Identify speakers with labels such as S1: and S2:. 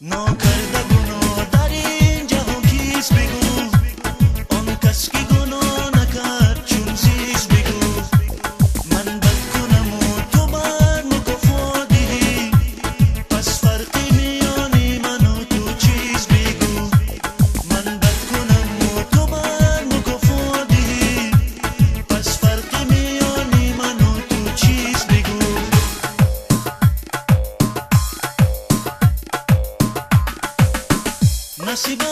S1: ناکرده گناه در این جهان کیست بگو، آن کس که گناه نکرد چون زیست بگو. من بد کنم و تو بر مکافات دهی، پس فرقی میان من و تو چیست بگو. من بد کنم و تو بر مکافات دهی، پس فرقی میان من و تو چیست بگو. نصیب